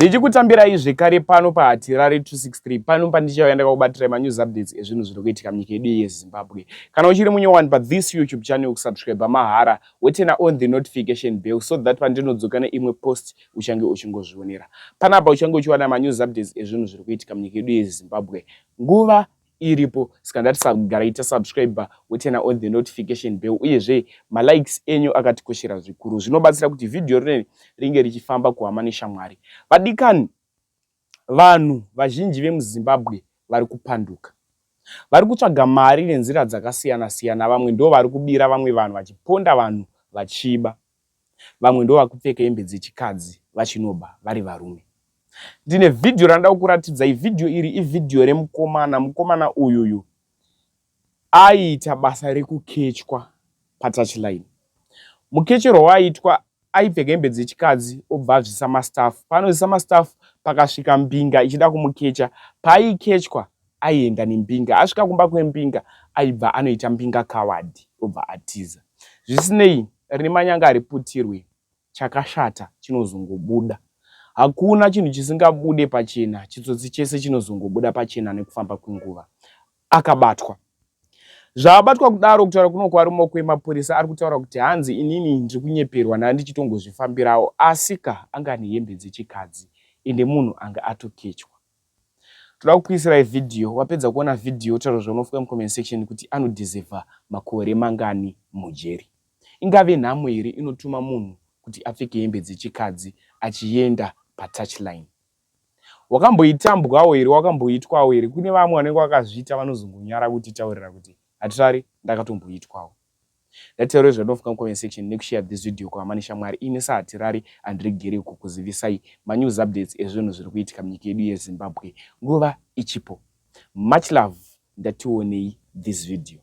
Ndichikutambirai zvekare pano paHatirari 263 pano pandichaenda kubatira manews updates ezvinhu zviri kuitika munyika yedu yeZimbabwe. Kana uchiri munyowani pa this YouTube channel kusubscribe mahara wotena on the notification bell so that pandinodzoka neimwe post uchange uchingozvionera. Panapa uchange uchiwana manews updates ezvinhu zviri kuitika munyika yedu yeZimbabwe. Nguva iripo sikandati sagaraita subscriber wotena on the notification bell uyezve likes enyu akatikoshera zvikuru zvinobatsira kuti video rine ringe richifamba kuhama neshamwari. Vadikani, vanhu vazhinji vemuZimbabwe vari kupanduka. Vari kutsvaga mari nenzira dzakasiyana siyana. Vamwe ndo vari kubira vamwe vanhu vachiponda vanhu vachiba. Vamwe ndo vari kupfeka hembe dzechikadzi vachinoba vari varume. Ndine video randa kuratidza. Video iri ivideo remukomana. Mukomana uyuyu aiita basa rekukechwa patouchline. Mukechero waitwa aipfeka hembe dzechikadzi obva zvisa mastaff. Pano zvisa mastaff pakasvika mbinga ichida kumukecha. Paaikechwa aienda nembinga. Asvika kumba kwembinga aibva anoita mbinga kawadi obva atiza. Zvisinei rine manyanga riputirwe chakashata chinozongobuda. Hakuna chinhu chisingabude pachena. Chitsotsi chese chinozongobuda pachena nekufamba kwenguva. Akabatwa. Zvabatwa kudaro kutaura kuno kwari mumaoko emapurisa ari kutaura kuti hanzi inini ndiri kunyeperwa nandichitongozvifambirawo asika anga nehembe dzechikadzi ende munhu anga atokechwa. Toda kukuisirai video. Wapedza kuona video taura zvaunofunga mucomment section kuti anodhizevha makore mangani mujeri. Ingave nhamo here inotuma munhu kuti apfeke hembe dzechikadzi achienda patouchline. Wakamboitambwawo here, wakamboitwawo here. Kune vamwe vanenge vakazviita vanozongonyara kuti taurira kuti Hatirari ndakatomboitwawo. Ndataura zvaunofunga mucomment section nekushare this video kuhama neshamwari. Ini saHatirari andiregere kukuzivisai manews updates ezvinhu zviri kuitika munyika yedu yeZimbabwe. Nguva ichipo. Much love. Ndationei this video.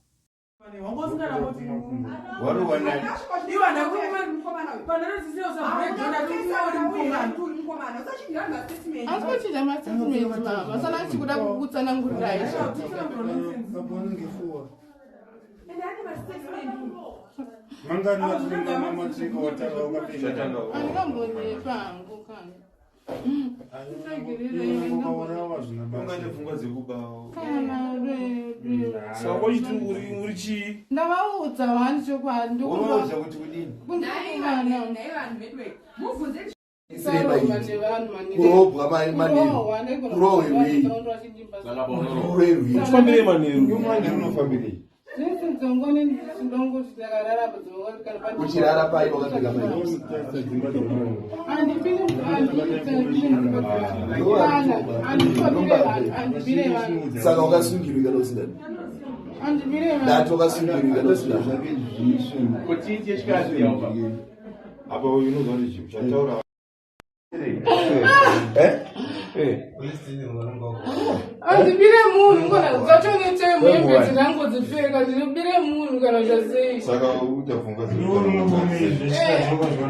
Andibire munhu kana zvachonete muhembe dzinango dzipfeka ndinobire munhu kana zvasei saka utavunga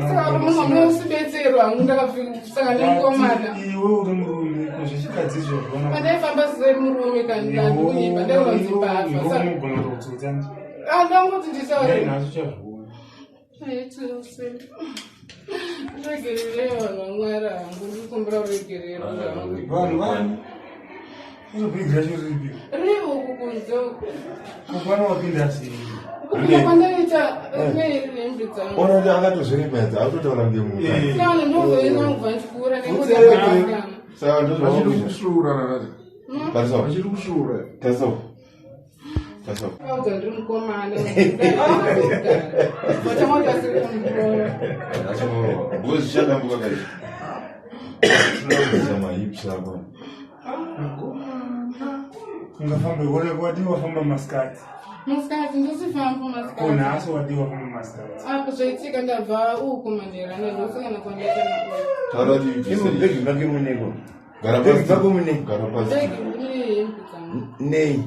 saka munosibetserwa ndakafika saka ndinkomana iwe uri murume kuzvichikadzi zvona pandaifamba semurume kana ndikuimba ndaura Mbavha saka unogona kutsotsa andangoti ndisaure nazo chavhuwa aitose regerere vanhu vamwari hangu ndikumbira kuregerera vanhu vani unopigira chiripi rivo kukunzoko kupana wapinda sei unopandaita nehembe dzangu unoti akatozviripedza autotaura ngemunhu kana ndozoenda kubva ndikura nekudakana saka ndozvachiri kushura nakati vachiri kushura tasawo ndiri mukomana vatamautasiri kumukora bozvichandambuka kai tinokuisa mahips ako ungafambe wadi wafamba maskati ndosifamba maskati kunhasi wadi wafamba maskati apo zvaitika ndabva ukumanera nandosikana kuoneka taura kuti imubhegi ngake muneko bhegi dzako muneko garapasi nei